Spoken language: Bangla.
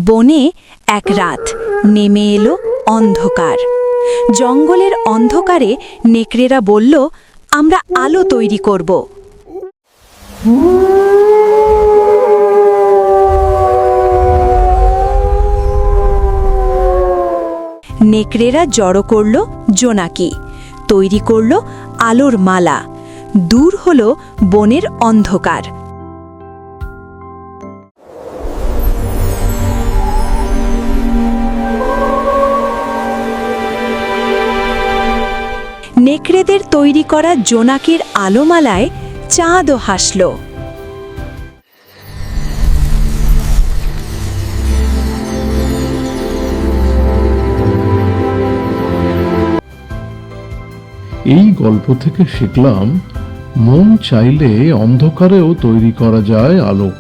বনে এক রাত নেমে এলো অন্ধকার। জঙ্গলের অন্ধকারে নেকড়েরা বলল, আমরা আলো তৈরি করব। নেকড়েরা জড়ো করল জোনাকি, তৈরি করল আলোর মালা। দূর হলো বনের অন্ধকার। নেকড়েদের তৈরি করা জোনাকির আলোমালায় চাঁদও হাসল। এই গল্প থেকে শিখলাম, মন চাইলে অন্ধকারেও তৈরি করা যায় আলো।